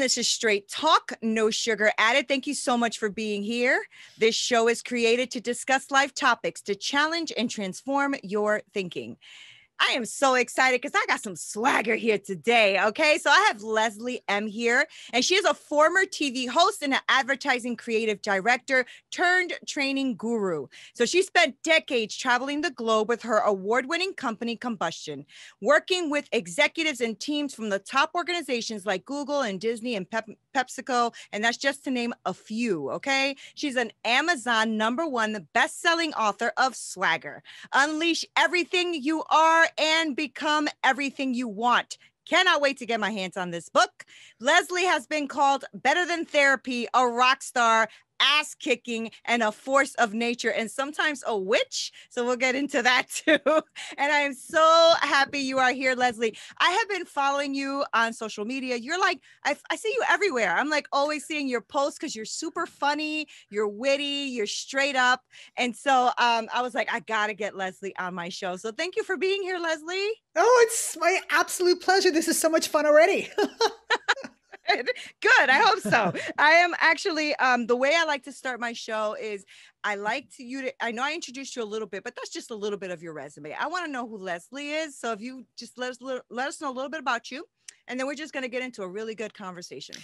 this is Straight Talk, no sugar added. Thank you so much for being here. This show is created to discuss life topics, to challenge and transform your thinking. I am so excited because I got some swagger here today. Okay, so I have Leslie Ehm here, and she is a former TV host and an advertising creative director turned training guru. So she spent decades traveling the globe with her award-winning company, Combustion, working with executives and teams from the top organizations like Google and Disney and Pepsico, and that's just to name a few. Okay, she's an Amazon #1 best-selling author of Swagger. Unleash everything you are and become everything you want. Cannot wait to get my hands on this book. Leslie has been called better than therapy, a rock star, ass kicking, and a force of nature, and sometimes a witch. So we'll get into that too. And I am so happy you are here, Leslie. I have been following you on social media. You're like, I see you everywhere. I'm like always seeing your posts because you're super funny, you're witty, you're straight up. And so I was like, I gotta get Leslie on my show. So thank you for being here, Leslie. Oh, it's my absolute pleasure. This is so much fun already. Good. I hope so. I am actually, the way I like to start my show is I like I know I introduced you a little bit, but that's just a little bit of your resume. I want to know who Leslie is. So if you just let us know a little bit about you, and then we're just going to get into a really good conversation.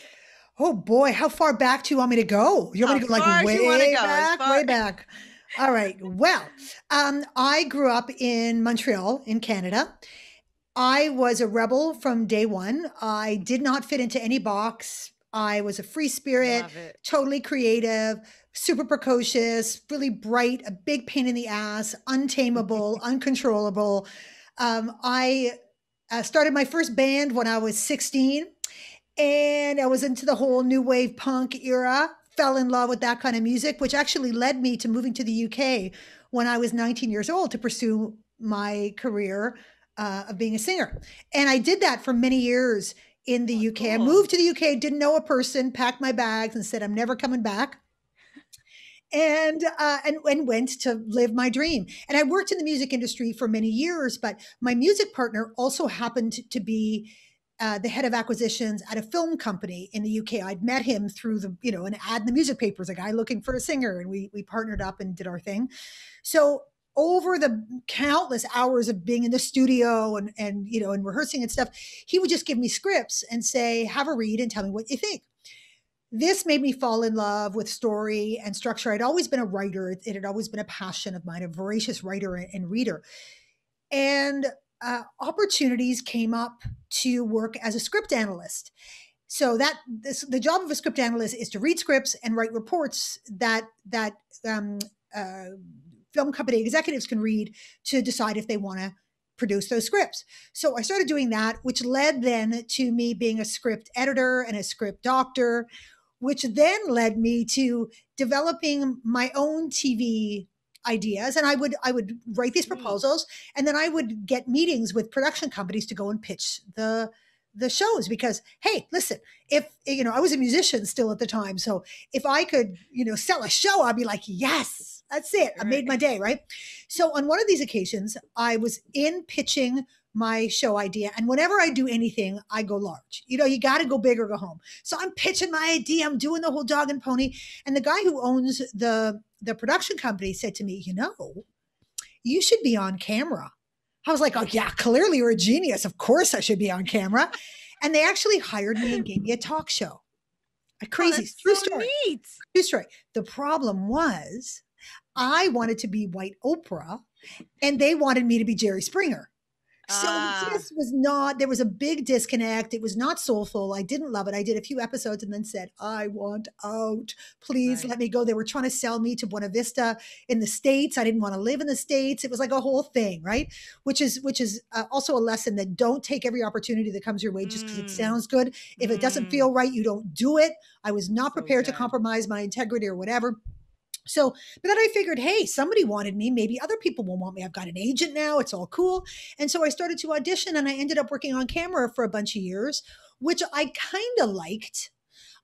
Oh boy, how far back do you want me to go? You want me to go like way back, way back? All right. Well, I grew up in Montreal in Canada. I was a rebel from day one. I did not fit into any box. I was a free spirit, totally creative, super precocious, really bright, a big pain in the ass, untamable, uncontrollable. I started my first band when I was 16, and I was into the whole new wave punk era, fell in love with that kind of music, which actually led me to moving to the UK when I was 19 years old to pursue my career of being a singer. And I did that for many years in the UK. Cool. I moved to the UK, didn't know a person, packed my bags and said, I'm never coming back. And went to live my dream. And I worked in the music industry for many years, but my music partner also happened to be the head of acquisitions at a film company in the UK. I'd met him through an ad in the music papers, a guy looking for a singer, and we partnered up and did our thing. So over the countless hours of being in the studio and rehearsing and stuff, he would just give me scripts and say, have a read and tell me what you think. This made me fall in love with story and structure. I'd always been a writer. It had always been a passion of mine, a voracious writer and reader. And opportunities came up to work as a script analyst. So the job of a script analyst is to read scripts and write reports that film company executives can read to decide if they want to produce those scripts. So I started doing that, which led then to me being a script editor and a script doctor, which then led me to developing my own TV ideas. And I would write these proposals, and then I would get meetings with production companies to go and pitch the shows, because, hey, listen, if, I was a musician still at the time. So if I could, sell a show, I'd be like, yes, that's it. I made my day. Right. So on one of these occasions, I was in pitching my show idea. And whenever I do anything, I go large. You got to go big or go home. So I'm pitching my idea. I'm doing the whole dog and pony. And the guy who owns the production company said to me, you should be on camera. I was like, oh yeah, clearly you're a genius. Of course I should be on camera. And they actually hired me and gave me a talk show. Crazy. True story. Neat. True story. The problem was I wanted to be White Oprah and they wanted me to be Jerry Springer. So this was not, there was a big disconnect. It was not soulful. I didn't love it. I did a few episodes and then said, I want out. Please let me go. They were trying to sell me to Buena Vista in the States. I didn't want to live in the States. It was like a whole thing, right? Which is also a lesson that don't take every opportunity that comes your way just because it sounds good. If it doesn't feel right, you don't do it. I was not prepared to compromise my integrity or whatever. So, but then I figured, hey, somebody wanted me. Maybe other people will want me. I've got an agent now. It's all cool. And so I started to audition, and I ended up working on camera for a bunch of years, which I kind of liked.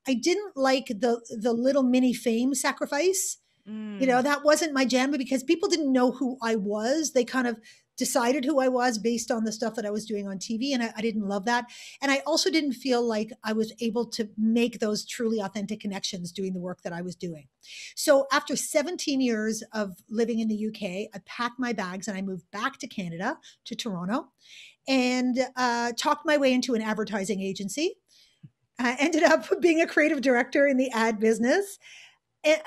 I didn't like the little mini fame sacrifice. That wasn't my jam, because people didn't know who I was. They kind of decided who I was based on the stuff that I was doing on TV. And I didn't love that. And I also didn't feel like I was able to make those truly authentic connections doing the work that I was doing. So after 17 years of living in the UK, I packed my bags and I moved back to Canada, to Toronto, and talked my way into an advertising agency. I ended up being a creative director in the ad business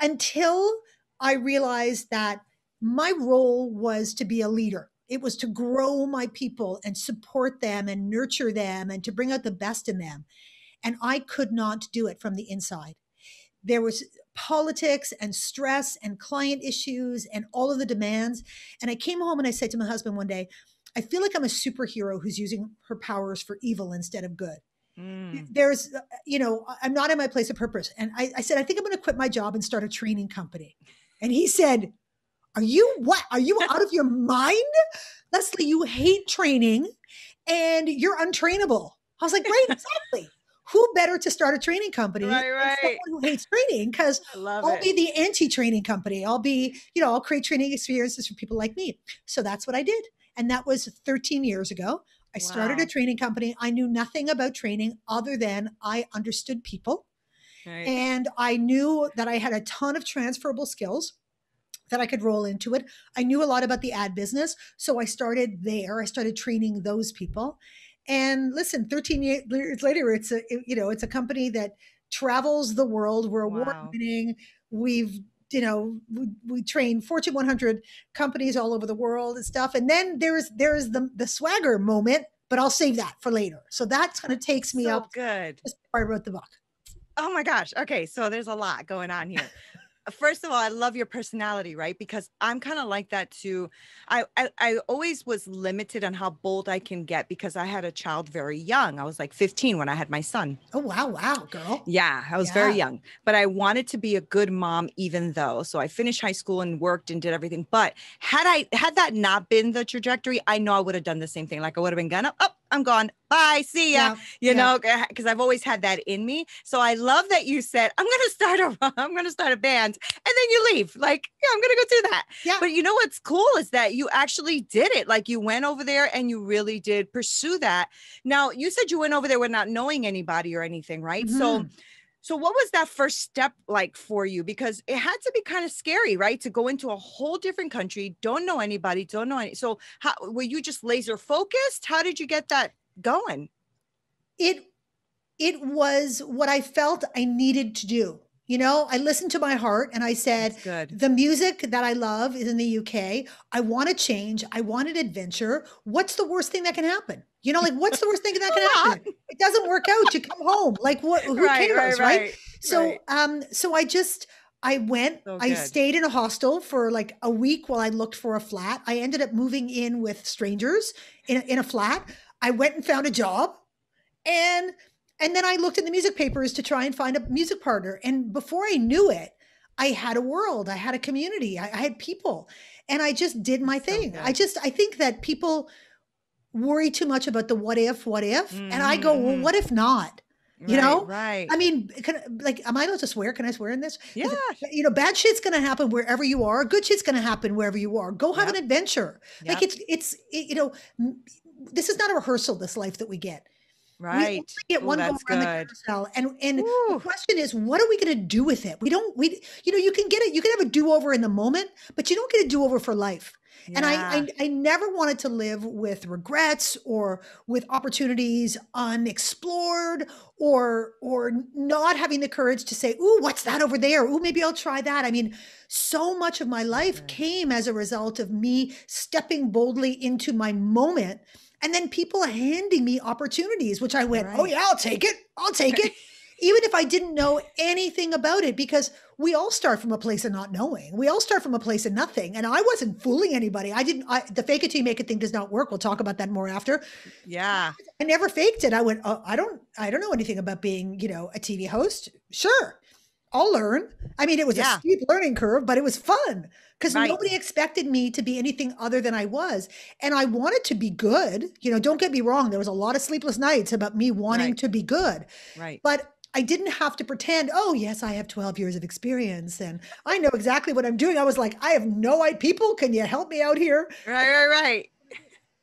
until I realized that my role was to be a leader. It was to grow my people and support them and nurture them and to bring out the best in them. And I could not do it from the inside. There was politics and stress and client issues and all of the demands. And I came home and I said to my husband one day, I feel like I'm a superhero who's using her powers for evil instead of good. There's, I'm not in my place of purpose. And I said, I think I'm going to quit my job and start a training company. And he said, Are you out of your mind? Leslie, you hate training and you're untrainable. I was like, right, exactly. Who better to start a training company than someone who hates training? Because I'll be the anti-training company. I'll create training experiences for people like me. So that's what I did. And that was 13 years ago. I started a training company. I knew nothing about training other than I understood people. Right. And I knew that I had a ton of transferable skills that I could roll into it. I knew a lot about the ad business. So I started there. I started training those people. And listen, 13 years later, it's a company that travels the world. We're award-winning. We've, we train Fortune 100 companies all over the world and stuff. And then there's the swagger moment, but I'll save that for later. So that's kind of takes me up. Good. Just before I wrote the book. Oh my gosh. Okay. So there's a lot going on here. First of all, I love your personality, right? Because I'm kind of like that too. I always was limited on how bold I can get because I had a child very young. I was like 15 when I had my son. Oh, wow, girl. Yeah, I was very young, but I wanted to be a good mom even though. So I finished high school and worked and did everything. But had that not been the trajectory, I know I would have done the same thing. Like I would have been gone, oh, I'm gone. Bye. See ya. Know, because I've always had that in me. So I love that you said, I'm going to start a band. And then you leave. Like, yeah, I'm going to go do that. Yeah. But you know what's cool is that you actually did it. Like you went over there and you really did pursue that. Now, you said you went over there with not knowing anybody or anything, right? Mm-hmm. So what was that first step like for you? Because it had to be kind of scary, right? To go into a whole different country, don't know anybody, So how were you just laser focused? How did you get that going? It was what I felt I needed to do. I listened to my heart and I said, the music that I love is in the UK. I want to change. I want an adventure. What's the worst thing that can happen? What's the worst thing that can happen? It doesn't work out. You come home. Like what, who cares? Right. So, I went, I stayed in a hostel for like a week while I looked for a flat. I ended up moving in with strangers in a flat. I went and found a job and then I looked in the music papers to try and find a music partner. And before I knew it, I had a world, I had a community, I had people, and I just did my thing. I think that people worry too much about the what if, and I go, well, what if not? Right. I mean, am I allowed to swear? Can I swear in this? Yeah. Bad shit's going to happen wherever you are. Good shit's going to happen wherever you are. Go have an adventure. Yep. Like this is not a rehearsal, this life that we get. Right. We get one go around the carousel. And the question is, what are we going to do with it? You can get it. You can have a do-over in the moment, but you don't get a do-over for life. Yeah. And I never wanted to live with regrets or with opportunities unexplored or not having the courage to say, ooh, what's that over there? Ooh, maybe I'll try that. I mean, so much of my life came as a result of me stepping boldly into my moment and then people handing me opportunities, which I went, oh yeah, I'll take it. Even if I didn't know anything about it, because we all start from a place of not knowing. We all start from a place of nothing. And I wasn't fooling anybody. The fake it till you make it thing does not work. We'll talk about that more after. Yeah. I never faked it. I went, oh, I don't know anything about being, a TV host. Sure. I'll learn. I mean, it was a steep learning curve, but it was fun because nobody expected me to be anything other than I was. And I wanted to be good. Don't get me wrong. There was a lot of sleepless nights about me wanting to be good. Right. But I didn't have to pretend, oh, yes, I have 12 years of experience and I know exactly what I'm doing. I was like, I have no idea. People, can you help me out here? Right.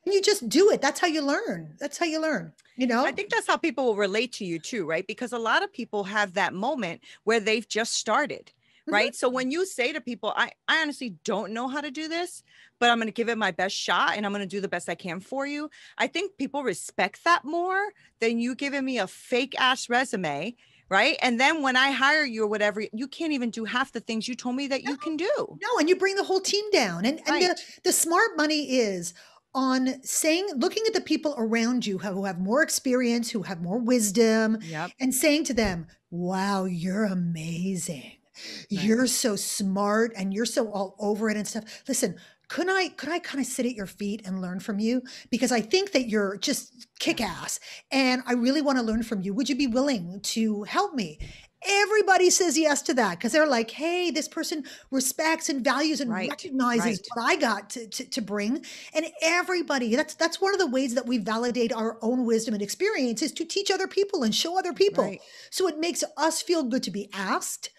And you just do it. That's how you learn. That's how you learn, you I know? think that's how people will relate to you too, right? Because a lot of people have that moment where they've just started, Mhm. right? So when you say to people, I honestly don't know how to do this, but I'm going to give it my best shot and I'm going to do the best I can for you. I think people respect that more than you giving me a fake ass resume, right? And then when I hire you or whatever, you can't even do half the things you told me that you can do. No, and you bring the whole team down. And Right. the smart money is on saying, looking at the people around you who have more experience, who have more wisdom, Yep. and saying to them, wow, you're amazing. Right. You're so smart and you're so all over it and stuff. Listen, could I kind of sit at your feet and learn from you? Because I think that you're just Yeah. kick ass and I really want to learn from you. Would you be willing to help me? Everybody says yes to that because they're like, hey, this person respects and values and Right. recognizes Right. what I got to bring. And everybody, that's one of the ways that we validate our own wisdom and experience is to teach other people and show other people. Right. So it makes us feel good to be asked.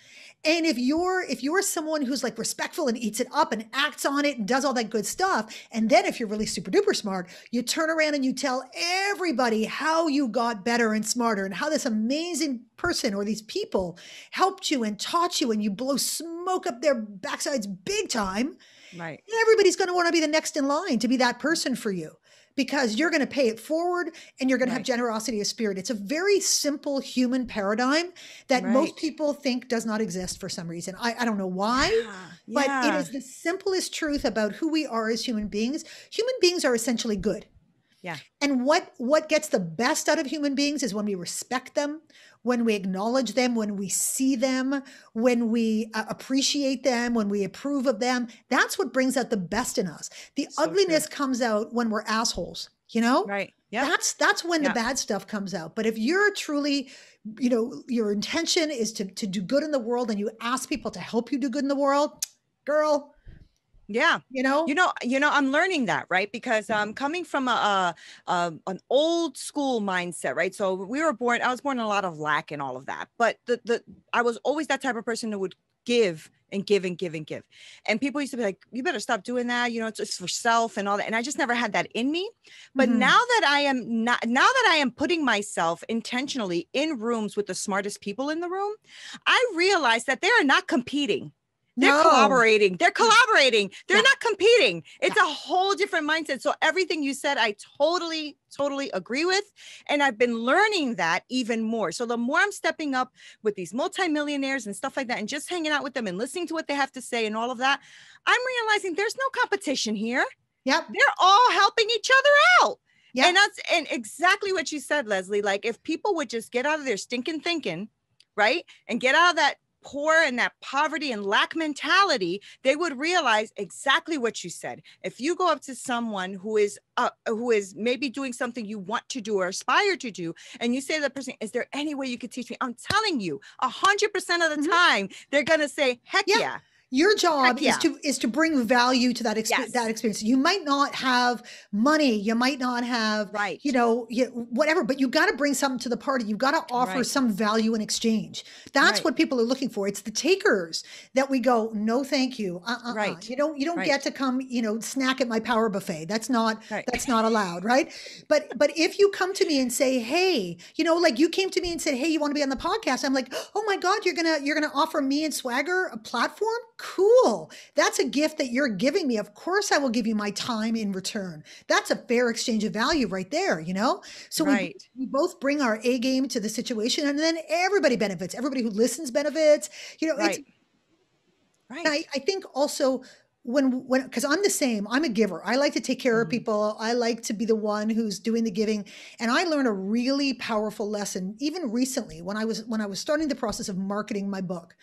And if you're someone who's like respectful and eats it up and acts on it and does all that good stuff, and then if you're really super duper smart, you turn around and you tell everybody how you got better and smarter and how this amazing person or these people helped you and taught you and you blow smoke up their backsides big time, Right. everybody's going to want to be the next in line to be that person for you because you're going to pay it forward and you're going to have Right. generosity of spirit. It's a very simple human paradigm that most Right. people think does not exist for some reason. I don't know why, Yeah. but it Yeah. is the simplest truth about who we are as human beings. Human beings are essentially good. Yeah. And what gets the best out of human beings is when we respect them, when we acknowledge them, when we see them, when we appreciate them, when we approve of them. That's what brings out the best in us. The So true. ugliness comes out when we're assholes, you know? Right. Yep. That's when the Yep. bad stuff comes out. But if you're truly, you know, your intention is to do good in the world and you ask people to help you do good in the world, girl, Yeah. you know? I'm learning that, right? Because coming from an old school mindset, right? So I was born in a lot of lack and all of that. But I was always that type of person who would give and give and give and give. And people used to be like, you better stop doing that. It's just for self and all that. And I just never had that in me. But Mhm. now that I am putting myself intentionally in rooms with the smartest people in the room, I realize that they are not competing. They're No. collaborating. They're collaborating. They're Yeah. not competing. It's Yeah. a whole different mindset. So everything you said, I totally, totally agree with. And I've been learning that even more. So the more I'm stepping up with these multimillionaires and stuff like that, and just hanging out with them and listening to what they have to say and all of that, I'm realizing there's no competition here. Yep. They're all helping each other out. Yep. And exactly what you said, Leslie. Like if people would just get out of their stinking thinking, right? And get out of that poor and that poverty and lack mentality, they would realize exactly what you said. If you go up to someone who is maybe doing something you want to do or aspire to do, and you say to the person, "Is there any way you could teach me?" I'm telling you, 100% of the Mhm. time, they're gonna say, "Heck Yeah. yeah, Your heck job yeah, is to bring value to that yes, experience. You might not have money, you might not have, you right, know, whatever, but you got to bring something to the party. You got to offer right, some value in exchange. That's right, what people are looking for. It's the takers that we go, no, thank you. right, You don't get right, to come, you know, snack at my power buffet. right, That's not allowed, right? But if you come to me and say, hey, you know, like you came to me and said, hey, you want to be on the podcast? I'm like, oh my God, you're gonna offer me and Swagger a platform? Cool. That's a gift that you're giving me. Of course, I will give you my time in return. That's a fair exchange of value right there, you know? So right, we both bring our A game to the situation and then everybody benefits. Everybody who listens benefits. You know, it's right, right, I think also because I'm the same, I'm a giver. I like to take care of mhm, people. I like to be the one who's doing the giving. And I learned a really powerful lesson even recently when I was starting the process of marketing my book.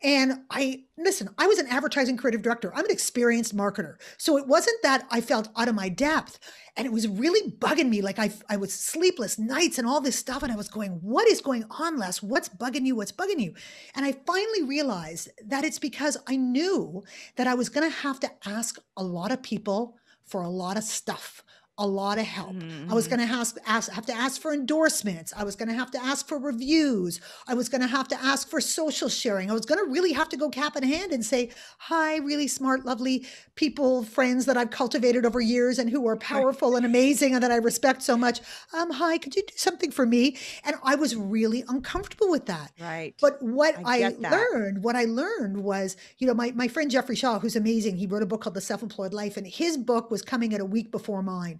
And I was an advertising creative director. I'm an experienced marketer. So it wasn't that I felt out of my depth. And it was really bugging me. Like I was sleepless nights and all this stuff. And I was going, what is going on, Les? What's bugging you? What's bugging you? And I finally realized that it's because I knew that I was going to have to ask a lot of people for a lot of stuff, a lot of help. I was Mm-hmm. going to have to ask for endorsements. I was going to have to ask for reviews. I was going to have to ask for social sharing. I was going to really have to go cap in hand and say, hi, really smart, lovely people, friends that I've cultivated over years and who are powerful and amazing and that I respect so much. Hi, could you do something for me? And I was really uncomfortable with that. Right. But I get that. what I learned was, my friend Jeffrey Shaw, who's amazing, he wrote a book called The Self-Employed Life, and his book was coming out a week before mine.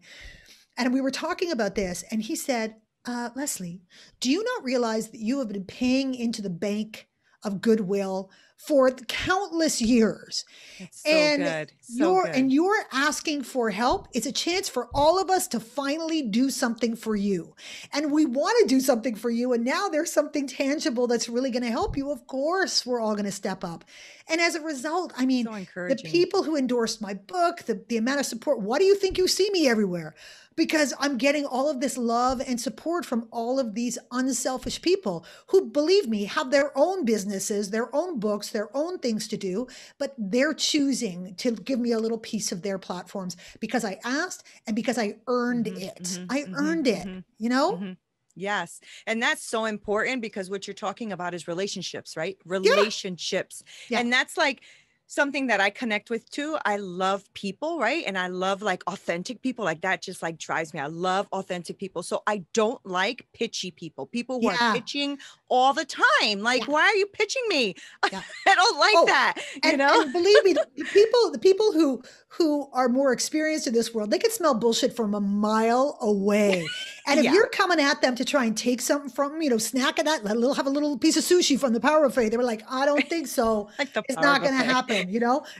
And we were talking about this, and he said, Leslie, do you not realize that you have been paying into the bank of goodwill for countless years? It's so And good. So good. you're asking for help. It's a chance for all of us to finally do something for you. And we want to do something for you. And now there's something tangible that's really going to help you. Of course, we're all going to step up. And as a result, I mean, So the encouraging. people who endorsed my book, the amount of support, why do you think you see me everywhere? Because I'm getting all of this love and support from all of these unselfish people who, believe me, have their own businesses, their own books, their own things to do, but they're choosing to give me a little piece of their platforms because I asked and because I earned Mm-hmm, it. I mm-hmm, earned mm-hmm, it, mm-hmm, you know? mm-hmm. Yes. And that's so important because what you're talking about is relationships, right? Yeah. Relationships. Yeah. And that's like something that I connect with too. I love people, right? And I love like authentic people. Like that just like drives me. I love authentic people. So I don't like pitchy people who are Yeah. pitching all the time. Like, Yeah. why are you pitching me? Yeah. I don't like Oh, that, you know? and believe me, the people who are more experienced in this world, they can smell bullshit from a mile away. And if Yeah. you're coming at them to try and take something from them, snack at that, have a little piece of sushi from the power buffet, they were like, I don't think so. Like the It's power not going to buffet. happen.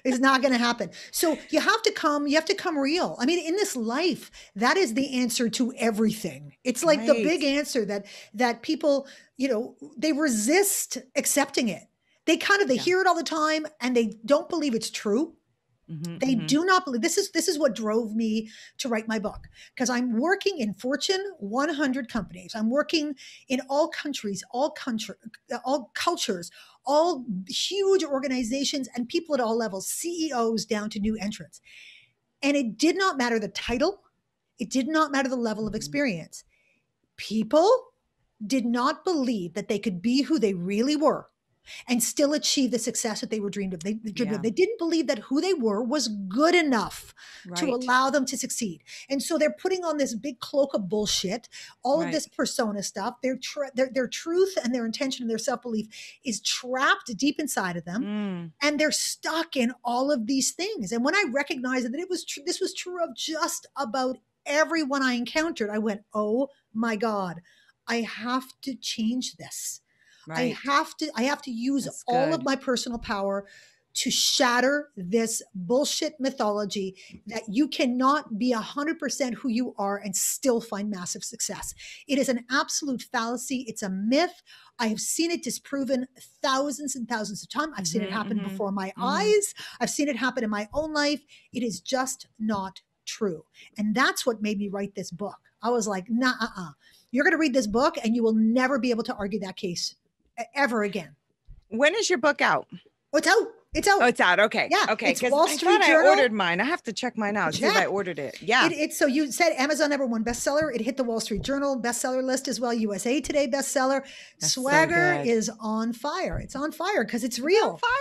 It's not going to happen. So you have to come real. I mean, in this life, that is the answer to everything. It's like the Right. big answer that people, they resist accepting it. They Yeah. hear it all the time and they don't believe it's true. Mm-hmm, They mm-hmm. do not believe this is what drove me to write my book, because I'm working in Fortune 100 companies. I'm working in all countries, all cultures, all huge organizations and people at all levels, CEOs down to new entrants. And it did not matter the title, it did not matter the level of Mm-hmm. experience. People did not believe that they could be who they really were and still achieve the success that they were dreamed of. They dreamed of. Yeah. They didn't believe that who they were was good enough to Right. allow them to succeed. And so they're putting on this big cloak of bullshit, all of Right. this persona stuff. Their truth and their intention and their self belief is trapped deep inside of them. Mm. And they're stuck in all of these things. And when I recognized that this was true of just about everyone I encountered, I went, oh my God, I have to change this. Right. I have to use That's all of good. my personal power to shatter this bullshit mythology that you cannot be 100% who you are and still find massive success. It is an absolute fallacy. It's a myth. I have seen it disproven thousands and thousands of times. I've seen it Mm-hmm, happen mm-hmm, before my mm-hmm. eyes. I've seen it happen in my own life. It is just not true. And that's what made me write this book. I was like, nah, you're going to read this book and you will never be able to argue that case ever again. When is your book out? Oh, it's out. It's out. Oh, it's out. Okay. Yeah, Okay. it's Because Wall I Street thought I Journal. ordered mine. I have to check mine out, see if I Check. ordered it. Yeah. It's so you said Amazon #1 bestseller. It hit the Wall Street Journal bestseller list as well. USA Today bestseller. That's so Swagger good. is on fire. It's on fire because it's It's on real. fire.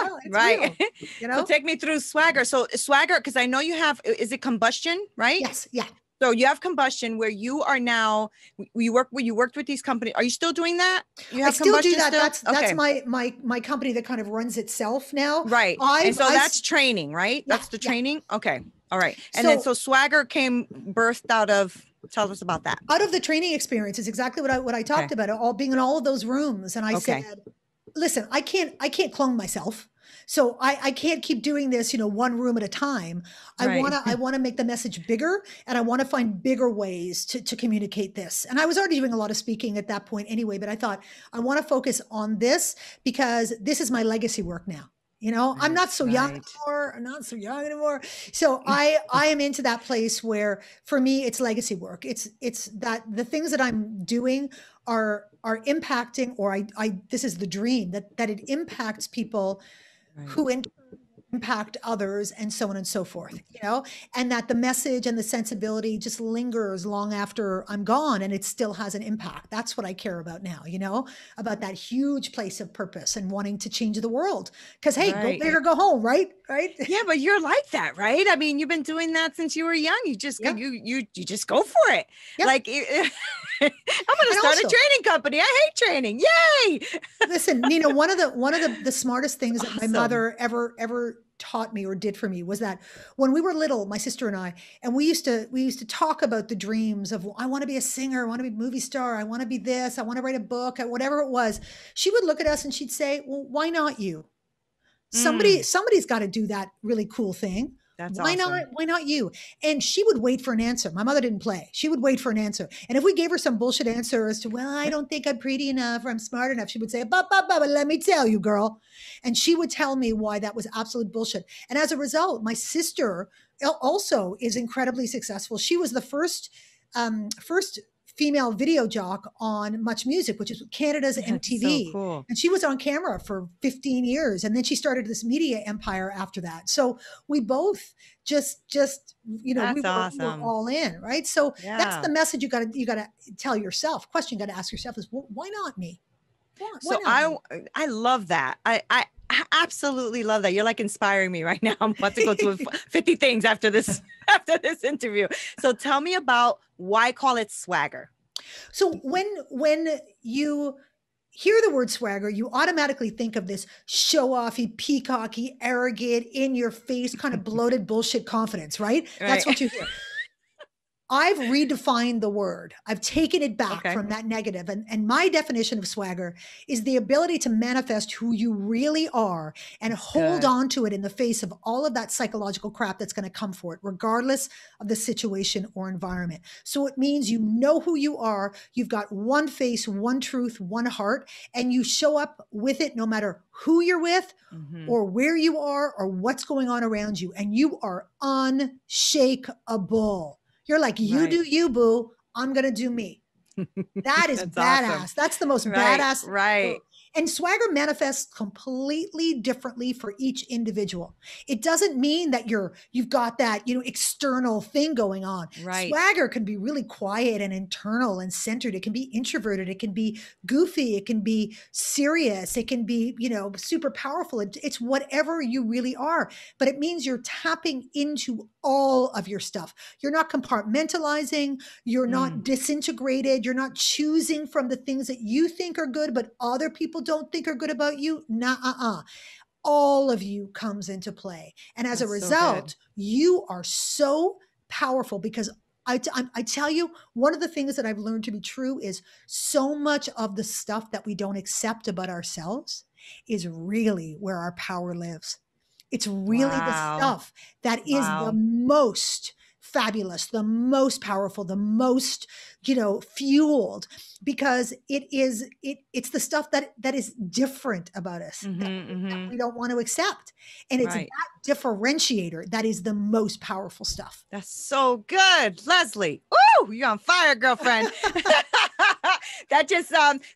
Yeah, it's Right. real. So take me through Swagger. So Swagger, because I know you have, is it Combustion, right? Yes. Yeah. So you have Combustion where you are now, you worked with these companies. Are you still doing that? You I have still do Combustion that. still? That's Okay. my company that kind of runs itself now. Right. And so that's training, right? Yeah, That's the yeah. training. Okay. All right. And then so Swagger came birthed out of, tell us about that. Out of the training experience is exactly what I talked about, all being in all of those rooms. And I Okay. said, listen, I can't clone myself. So I can't keep doing this, one room at a time. Right. I wanna make the message bigger, and I want to find bigger ways to communicate this. And I was already doing a lot of speaking at that point anyway, but I thought I want to focus on this because this is my legacy work now. I'm not so young anymore. I'm not so young anymore. So I am into that place where for me it's legacy work. It's that the things that I'm doing are impacting, or I this is the dream that it impacts people who in impact others and so on and so forth, and that the message and the sensibility just lingers long after I'm gone and it still has an impact. That's what I care about now, about that huge place of purpose and wanting to change the world. Because, hey, go Right. big or go home, right? Right. Yeah, but you're like that, right? I mean, you've been doing that since you were young. You just Yeah. you just go for it. Yeah. Like I'm going to And start also, a training company. I hate training. Yay! listen, Neena, one of the smartest things that my Awesome. mother ever taught me or did for me was that when we were little, my sister and I, and we used to talk about the dreams of, I want to be a singer, I want to be a movie star, I want to be this, I want to write a book, whatever it was. She would look at us and she'd say, well, why not you? Somebody's got to do that really cool thing. That's Why awesome. not? Why not you? And she would wait for an answer. My mother didn't play. She would wait for an answer. And if we gave her some bullshit answer as to, well, I don't think I'm pretty enough or I'm smart enough, she would say, but let me tell you, girl. And she would tell me why that was absolute bullshit. And as a result, my sister also is incredibly successful. She was the first female video jock on Much Music, which is Canada's MTV. So cool. And she was on camera for 15 years. And then she started this media empire after that. So we both just we were all in, right? So that's the message you gotta tell yourself. Question you gotta ask yourself is, well, why not me? So I love that. I absolutely love that. You're like inspiring me right now. I'm about to go to 50 things after this interview. So tell me about why call it swagger. So when you hear the word swagger, you automatically think of this show-offy, peacocky, arrogant, in your face, kind of bloated bullshit confidence, right? That's what you hear. I've redefined the word. I've taken it back from that negative. And my definition of swagger is the ability to manifest who you really are and hold on to it in the face of all of that psychological crap that's going to come for it, regardless of the situation or environment. So it means you know who you are. You've got one face, one truth, one heart, and you show up with it no matter who you're with or where you are or what's going on around you. And you are unshakable. You're like, you do you, boo. I'm going to do me. That is badass. Awesome. That's the most badass. Right. And swagger manifests completely differently for each individual. It doesn't mean that you've got that, external thing going on. Right. Swagger can be really quiet and internal and centered. It can be introverted. It can be goofy. It can be serious. It can be, super powerful. It's whatever you really are, but it means you're tapping into all of your stuff. You're not compartmentalizing. You're not disintegrated. You're not choosing from the things that you think are good, but other people don't think are good about you. All of you comes into play. And as a result, you are so powerful because I tell you, one of the things that I've learned to be true is so much of the stuff that we don't accept about ourselves is really where our power lives. It's really the stuff that is the most fabulous, the most powerful, the most, fueled, because it's the stuff that is different about us that we don't want to accept. And it's that differentiator that is the most powerful stuff. That's so good. Leslie. Ooh, you're on fire, girlfriend. That just,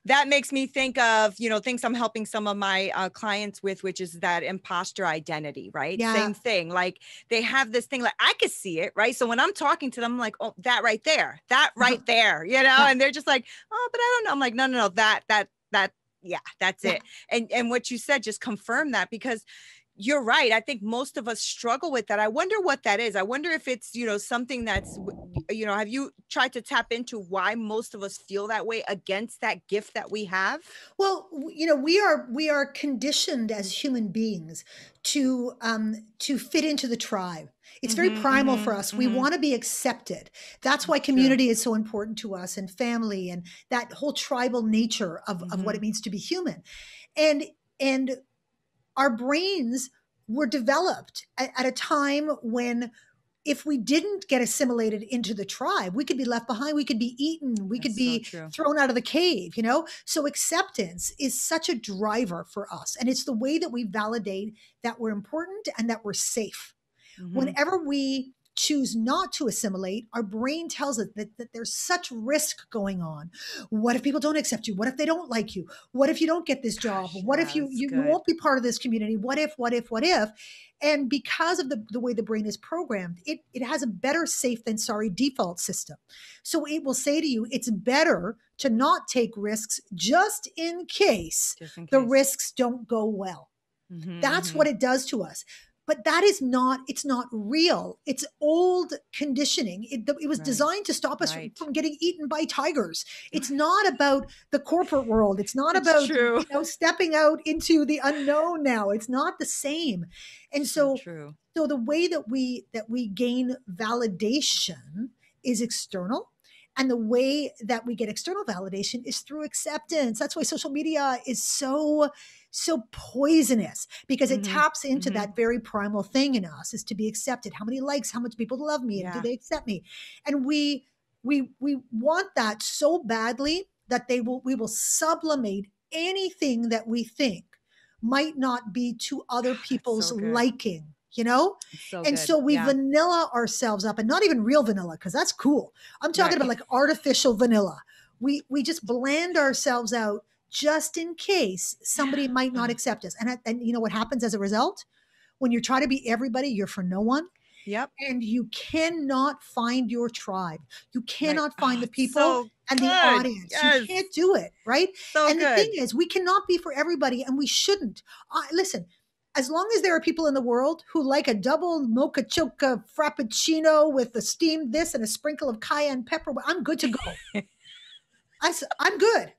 that makes me think of, things I'm helping some of my clients with, which is that imposter identity, right? Yeah. Same thing. Like they have this thing, like I could see it, right? So when I'm talking to them, I'm like, oh, that right there, and they're just like, oh, but I don't know. I'm like, no, that, yeah, that's it. And what you said, just confirm that, because you're right. I think most of us struggle with that. I wonder what that is. I wonder if it's, something that's, have you tried to tap into why most of us feel that way against that gift that we have? Well, we are conditioned as human beings to fit into the tribe. It's very primal for us. We want to be accepted. That's why community is so important to us, and family, and that whole tribal nature of what it means to be human. And our brains were developed at a time when, if we didn't get assimilated into the tribe, we could be left behind. We could be eaten. We could be thrown out of the cave, So acceptance is such a driver for us. And it's the way that we validate that we're important and that we're safe. Whenever we choose not to assimilate, our brain tells us that there's such risk going on. What if people don't accept you? What if they don't like you? What if you don't get this job? Gosh, What yeah, if you, that's you, you good. won't be part of this community? What if, what if, what if? And because of the way the brain is programmed, it has a better safe than sorry default system. So it will say to you, it's better to not take risks just in case Just in the case. risks don't go well. Mhm, That's mhm. what it does to us. But that is not, it's not real. It's old conditioning. It was Right, designed to stop us right. from getting eaten by tigers. It's not about the corporate world. It's not It's about, true. stepping out into the unknown now. It's not the same. And So so, true. so the way that we gain validation is external. And the way that we get external validation is through acceptance. That's why social media is so poisonous, because it Mhm, taps into mhm. that very primal thing in us, is to be accepted. How many likes, how much people love me, and do Yeah. they accept me? And we want that so badly that we will sublimate anything that we think might not be to other That's people's so good. liking. It's so And good. so we Yeah. vanilla ourselves up, and not even real vanilla, because that's cool. I'm talking about Right. like artificial vanilla. We just bland ourselves out just in case somebody might not Yeah. accept us. And you know what happens as a result? When you try to be everybody, you're for no one, Yep. and you cannot find your tribe. You Right. cannot find Oh, the it's people so and the good. audience. You Yes. can't do it, right? So And the thing good. is, we cannot be for everybody, and we shouldn't. Listen, as long as there are people in the world who like a double mocha choca frappuccino with a steamed this and a sprinkle of cayenne pepper, well, I'm good to go. I'm good.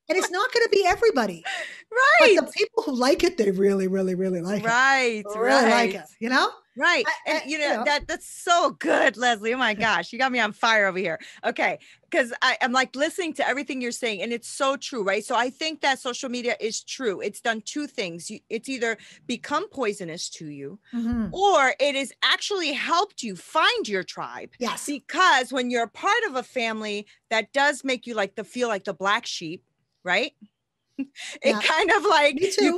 And it's not going to be everybody. But Right. the people who like it, they really, really, really like it. Right. Really like Right. it. Right. I, And you you know, know, that's so good, Leslie. Oh my gosh, you got me on fire over here. Okay. Because I'm like listening to everything you're saying, and it's so true, right? So I think that social media is true. It's done two things. It's either become poisonous to you, mhm. or it has actually helped you find your tribe. Yes. Because when you're part of a family, that does make you like feel like the black sheep, right? It Yeah. kind of like Me too. you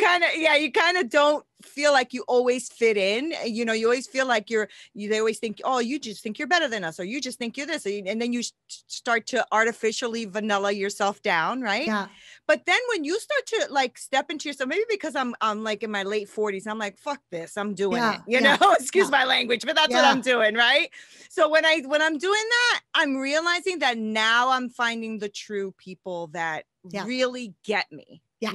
kind of don't feel like you always fit in. You always feel like they always think, oh, you just think you're better than us, or you just think you're this, and then you start to artificially vanilla yourself down, right? Yeah. But then when you start to like step into yourself, maybe because I'm like in my late 40s, I'm like, fuck this, I'm doing it, Yeah. Yeah. excuse Yeah. my language, but that's what Yeah. I'm doing, right? So when I'm doing that, I'm realizing that now I'm finding the true people that Yeah. really get me. Yeah.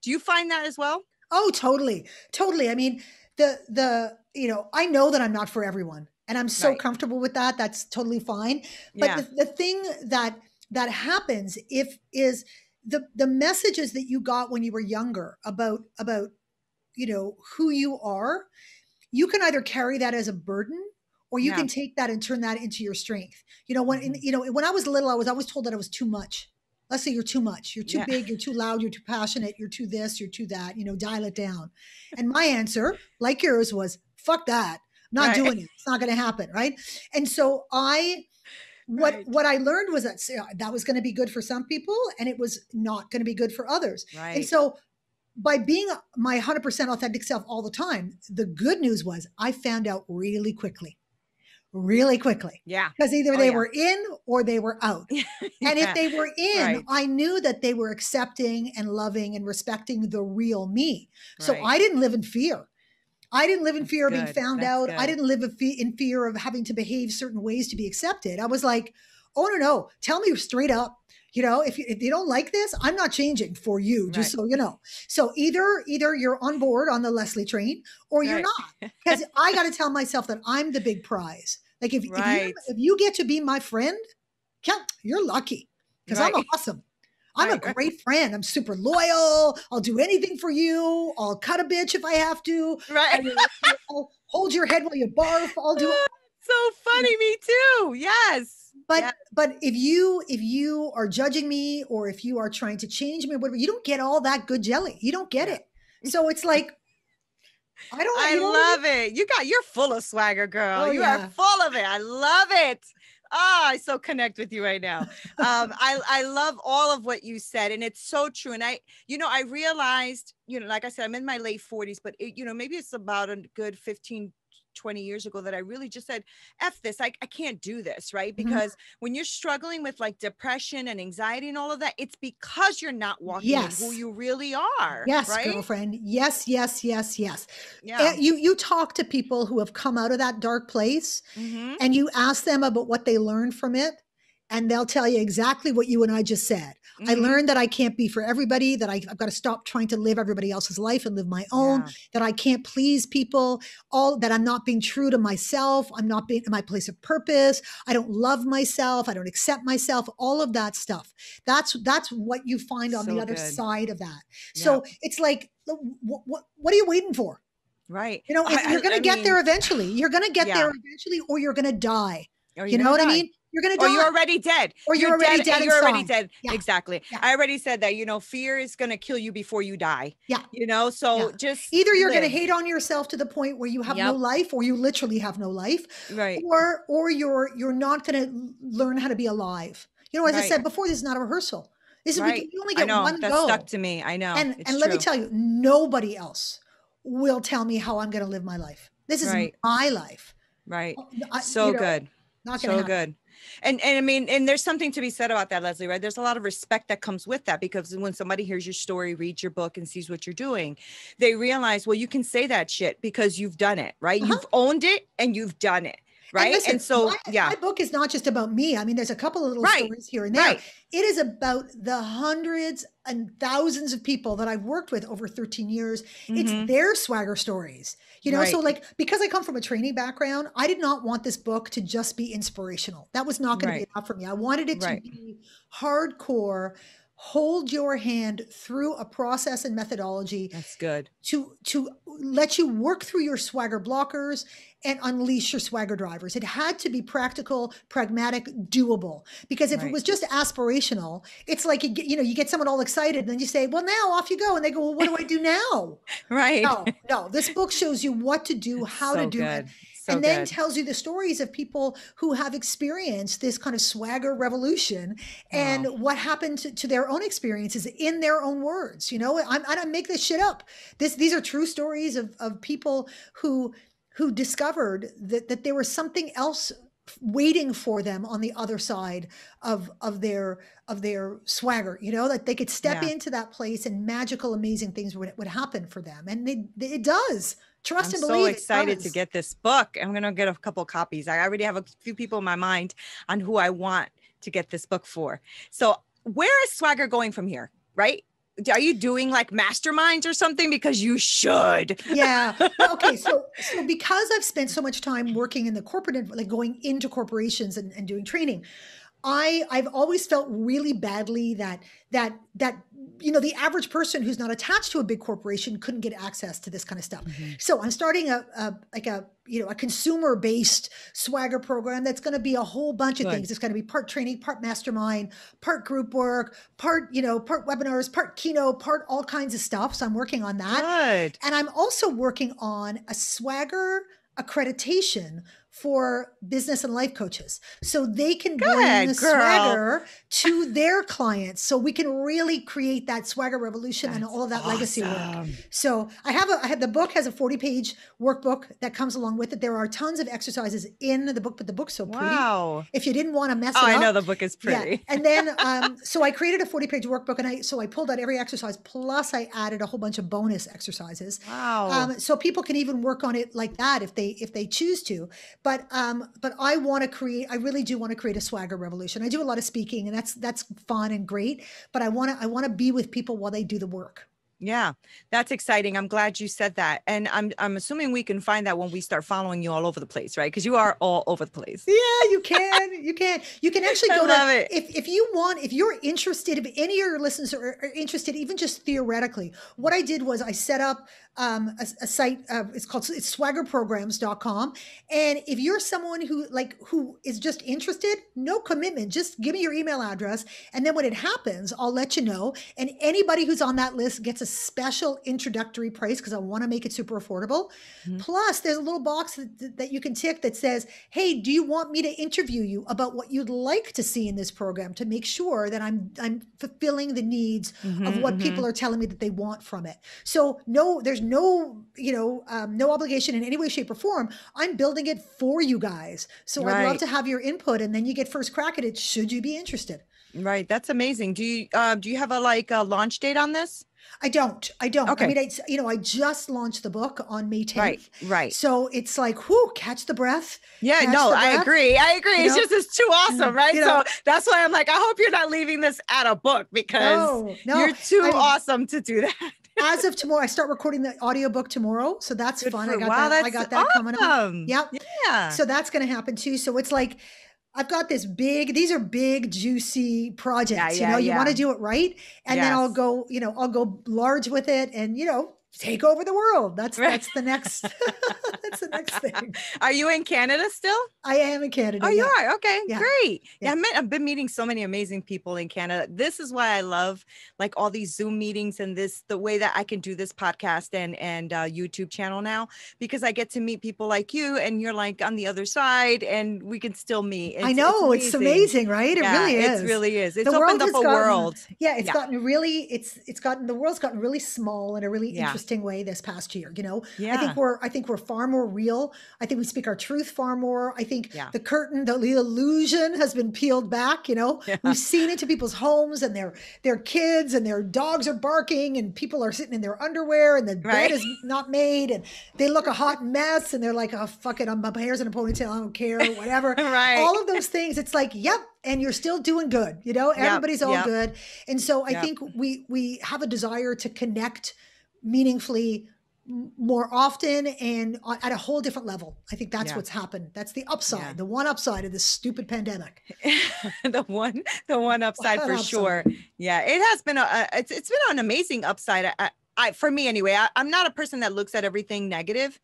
Do you find that as well? Oh, totally. Totally. I mean, I know that I'm not for everyone, and I'm so Right. comfortable with that. That's totally fine. But Yeah. the thing that happens if is the messages that you got when you were younger about who you are, you can either carry that as a burden, or you Yeah. can take that and turn that into your strength. Mhm. When I was little, I was always told that I was too much. Let's say you're too much. You're too Yeah. big. You're too loud. You're too passionate. You're too this. You're too that. Dial it down. And my answer, like yours, was fuck that. I'm not Right. doing it. It's not going to happen, right? And so what Right. what I learned was that was going to be good for some people, and it was not going to be good for others. And Right. so by being my 100% authentic self all the time, the good news was I found out really quickly, Yeah. because either Oh they yeah. were in or they were out. And if Yeah. they were in, Right. I knew that they were accepting and loving and respecting the real me. So Right. I didn't live in fear. I didn't live in That's fear of being good. found That's out. I good. didn't live in fear of having to behave certain ways to be accepted. I was like, oh, no, tell me straight up. If you don't like this, I'm not changing for you, just Right. so you know. So either you're on board on the Leslie train, or you're Right. not. Because I got to tell myself that I'm the big prize. Like Right. if you get to be my friend, you're lucky, because I'm Right. awesome. I'm a Right. Right. great friend. I'm super loyal. I'll do anything for you. I'll cut a bitch if I have to. Right. I'll hold your head while you barf. I'll do. So funny. Me too. Yes. Yeah. But if you are judging me, or if you are trying to change me, or whatever, you don't get all that good jelly. You don't get Yeah. it. So it's like I don't. I You know what I mean? love it. You're full of swagger, girl. Oh You are yeah. full of it. I love it. Oh, I so connect with you right now. I love all of what you said, and it's so true. And I realized, like I said, I'm in my late 40s, but maybe it's about a good 15 20 years ago that I really just said, F this, I can't do this, right? Mhm. Because when you're struggling with like depression and anxiety and all of that, it's because you're not walking in who Yes. you really are, Yes, right? girlfriend. Yes, yes, yes, yes. Yeah. You talk to people who have come out of that dark place Mm-hmm. and you ask them about what they learned from it, and they'll tell you exactly what you and I just said. I Mm-hmm. learned that I can't be for everybody, that I've got to stop trying to live everybody else's life and live my own, Yeah. that I can't please people, all that I'm not being true to myself. I'm not being in my place of purpose. I don't love myself. I don't accept myself, all of that stuff. That's what you find on the So other good. side of that. Yeah. So it's like, what are you waiting for? Right. You know, you're going I to get there mean, eventually. You're going to get there yeah. eventually, or you're going to die. Or You you're know gonna what I die. mean? You're going to Or you're die, already dead. or You're you're already dead dead and you're already inside. dead. Yeah, Exactly. yeah, I already said that, fear is going to kill you before you die, yeah, so yeah. just Either you're going to live. hate on yourself to the point where you have no Yep. life, or you literally have no life, Right. or you're not going to learn how to be alive. You know, as I Right. said before, this is not a rehearsal. This is Right. you only I get know. one That stuck go. to me. I know. It's And let me true. tell you, nobody else will tell me how I'm going to live my life. This is Right. my life. Right. You So know, good. not going to So happen. good. And I mean, and there's something to be said about that, Leslie, right? There's a lot of respect that comes with that, because when somebody hears your story, reads your book, and sees what you're doing, they realize, well, you can say that shit because you've done it, right? Uh-huh. You've owned it and you've done it. And Right. listen, And so, yeah. my book is not just about me. I mean, there's a couple of little Right. stories here and there. Right. It is about the hundreds and thousands of people that I've worked with over 13 years. It's Mm-hmm. their swagger stories. Right. So like, because I come from a training background, I did not want this book to just be inspirational. That was not going to be Right. enough for me. I wanted it to Right. be hardcore, hold your hand through a process and methodology That's good. to let you work through your swagger blockers and unleash your swagger drivers. It had to be practical, pragmatic, doable. Because if it Right. was just aspirational, it's like you get someone all excited and then you say, "Well, now off you go," and they go, "Well, what do I do now?" Right. No. This book shows you what to do, how to So do it, good. So and then good. tells you the stories of people who have experienced this kind of swagger revolution and Wow. what happened to their own experiences in their own words. I don't make this shit up. These are true stories of people who discovered that there was something else waiting for them on the other side of their swagger, that they could step Yeah. into that place and magical, amazing things would happen for them. And it does. Trust I'm and so believe, it excited to does. get this book. I'm going to get a couple copies. I already have a few people in my mind on who I want to get this book for. So where is Swagger going from here? Right? Are you doing like masterminds or something? Because you should. Yeah. Well, okay. So because I've spent so much time working in the corporate, like going into corporations and doing training, I've always felt really badly that the average person who's not attached to a big corporation couldn't get access to this kind of stuff. Mm-hmm. So I'm starting a consumer based swagger program that's going to be a whole bunch of Good. things. It's going to be part training, part mastermind, part group work, part webinars, part keynote, part all kinds of stuff. So I'm working on that. Good. And I'm also working on a swagger accreditation for business and life coaches, so they can bring the swagger to their clients, so we can really create that swagger revolution and all of that legacy work. So I have the book has a 40-page workbook that comes along with it. There are tons of exercises in the book, but the book's so pretty. Wow. If you didn't want to mess it up. I know the book is pretty. Yeah. And then so I created a 40-page workbook, and I pulled out every exercise, plus I added a whole bunch of bonus exercises. Wow. So people can even work on it like that if they choose to. But I really do want to create a swagger revolution. I do a lot of speaking, and that's fun and great, but I want to be with people while they do the work. Yeah, that's exciting. I'm glad you said that. And I'm assuming we can find that when we start following you all over the place, right? Because you are all over the place. Yeah, you can. You can actually go to if you want, if you're interested, if any of your listeners are interested, even just theoretically, what I did was I set up a site. It's swaggerprograms.com. And if you're someone who is just interested, no commitment, just give me your email address. And then when it happens, I'll let you know. And anybody who's on that list gets a special introductory price, because I want to make it super affordable. Mm-hmm. Plus, there's a little box that you can tick that says, hey, do you want me to interview you about what you'd like to see in this program, to make sure that I'm fulfilling the needs of what people are telling me that they want from it. So no, there's no no obligation in any way, shape, or form. I'm building it for you guys. So I'd love Right. to have your input, and then you get first crack at it should you be interested. Right. That's amazing. Do you have a a launch date on this? I don't. I don't. I Okay. mean, I just launched the book on May Right. 10th. Right. So it's like, whoo, catch the breath. Yeah, Catch no, the I breath. agree. I agree. You It's know, just it's too awesome, right? you know, So that's why I'm like, I hope you're not leaving this at a book because no. you're too I mean, awesome to do that. as of tomorrow, I start recording the audiobook tomorrow. So that's Good fun. for wow, I that's got that coming up. awesome. Yep. Yeah. So that's going to happen too. So it's like, I've got these are big, juicy Yeah, projects, yeah, you want to yeah. do it right. And then Yes. I'll go large with it and, take over the world. That's Right. the next, that's the next thing. Are you in Canada still? I am in Canada. Oh, you are? Okay, Yeah. great. Yeah. Yeah, I've been meeting so many amazing people in Canada. This is why I love like all these Zoom meetings and the way that I can do this podcast and YouTube channel now, because I get to meet people like you and you're like on the other side and we can still meet. I know it's amazing, right? It Yeah, really is. It really is. It's The world opened up has a gotten, world. yeah, it's gotten really, the world's gotten really small in a really Yeah. interesting way this past year. Yeah. I think we're far more real. I think we speak our truth far more. I think Yeah. the curtain, the illusion has been peeled back. Yeah. We've seen into people's homes and their kids and their dogs are barking and people are sitting in their underwear and the bed is not made and they look a hot mess and they're like, oh, fuck it, my hair's in a ponytail, I don't care, whatever. Right. All of those things. It's like, yep. And you're still doing good. Everybody's all good. And so I think we have a desire to connect meaningfully more often and at a whole different level. I think that's what's happened. That's the upside, the one upside of this stupid pandemic. the one upside for sure. Yeah, it has been it's been an amazing upside. I for me anyway. I'm not a person that looks at everything negative.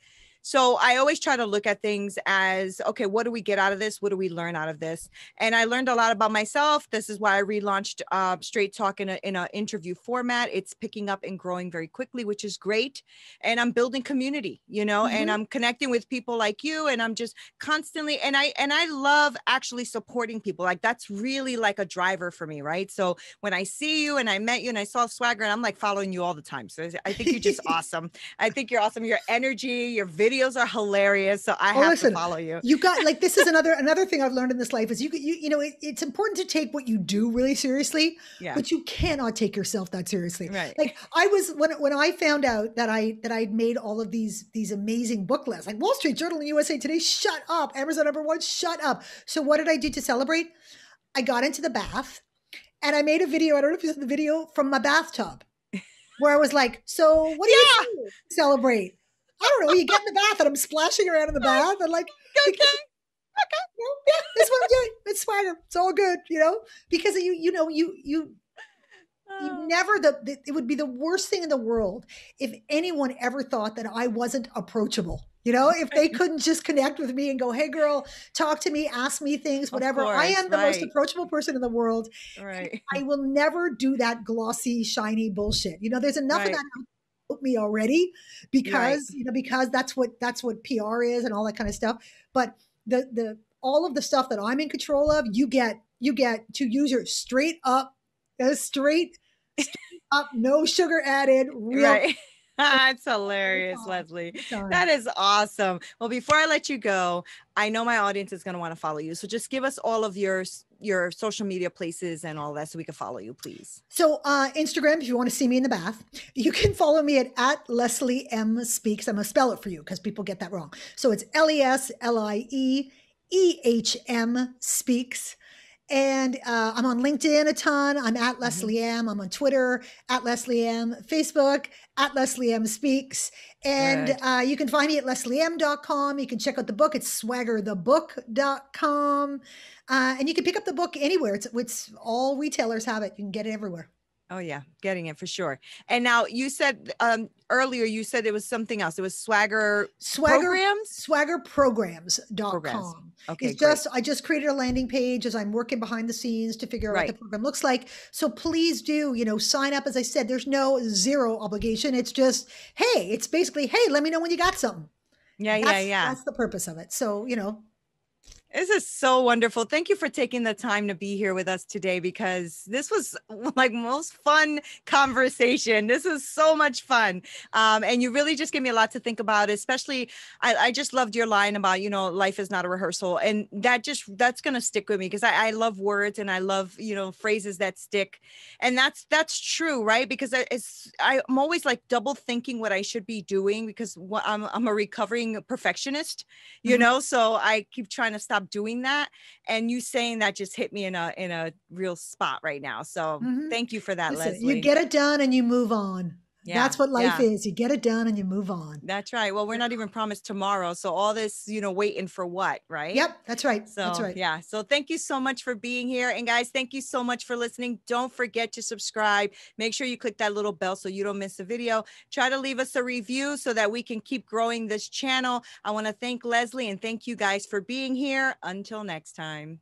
So I always try to look at things as, okay, what do we get out of this? What do we learn out of this? And I learned a lot about myself. This is why I relaunched Straight Talk in an interview format. It's picking up and growing very quickly, which is great. And I'm building community, and I'm connecting with people like you. And I'm just constantly, and I love actually supporting people. Like that's really like a driver for me, right? So when I see you and I met you and I saw Swagger and I'm like following you all the time. So I think you're just awesome. I think you're awesome. Your energy, your videos are hilarious, so I have to follow you. You got like this is another thing I've learned in this life is it's important to take what you do really seriously, but you cannot take yourself that seriously. Right. Like I was when I found out that I'd made all of these amazing book lists, like Wall Street Journal and USA Today, shut up, Amazon #1, shut up. So what did I do to celebrate? I got into the bath and I made a video. I don't know if you saw the video from my bathtub where I was like, so what do you do to celebrate? I don't know. You get in the bath and I'm splashing around in the bath and like, okay. That's what I'm doing. It's Swagger. It's all good, because you never, it would be the worst thing in the world if anyone ever thought that I wasn't approachable. If they couldn't just connect with me and go, hey girl, talk to me, ask me things, whatever. I am the most approachable person in the world. Right. I will never do that glossy, shiny bullshit. There's enough of that me already because because that's what PR is and all that kind of stuff. But the all of the stuff that I'm in control of, you get to use your straight up, no sugar added, real. Right. It's hilarious, Leslie. That is awesome. Well, before I let you go, I know my audience is going to want to follow you. So just give us all of your social media places and all that so we can follow you, please. So Instagram, if you want to see me in the bath, you can follow me at Leslie M Speaks. I'm going to spell it for you because people get that wrong. So it's LESLIEEHM Speaks. And I'm on LinkedIn a ton. I'm at Leslie Ehm. I'm on Twitter at Leslie Ehm, Facebook at Leslie Ehm Speaks. And you can find me at leslieem.com. You can check out the book. It's swaggerthebook.com. And you can pick up the book anywhere. It's all retailers have it. You can get it everywhere. Oh yeah, getting it for sure. And now you said earlier, you said it was something else. It was Swagger Programs? Swaggerprograms.com. Okay, I just created a landing page as I'm working behind the scenes to figure out what the program looks like. So please do, sign up. As I said, there's no zero obligation. It's just, hey, it's basically, hey, let me know when you got something. Yeah. That's the purpose of it. So, This is so wonderful. Thank you for taking the time to be here with us today, because this was like most fun conversation. This is so much fun. And you really just gave me a lot to think about, especially I just loved your line about, life is not a rehearsal. And that's going to stick with me, because I love words and I love, phrases that stick. And that's true, right? Because I'm always like double thinking what I should be doing, because I'm a recovering perfectionist, so I keep trying to stop doing that. And you saying that just hit me in a real spot right now. So thank you for that, Listen, Leslie. you get it done and you move on. Yeah, That's what life yeah. is. You get it done and you move on. That's right. Well, we're not even promised tomorrow. So all this, waiting for what, right? Yep, that's right. That's So right. yeah. So thank you so much for being here. And guys, thank you so much for listening. Don't forget to subscribe. Make sure you click that little bell so you don't miss a video. Try to leave us a review so that we can keep growing this channel. I want to thank Leslie and thank you guys for being here. Until next time.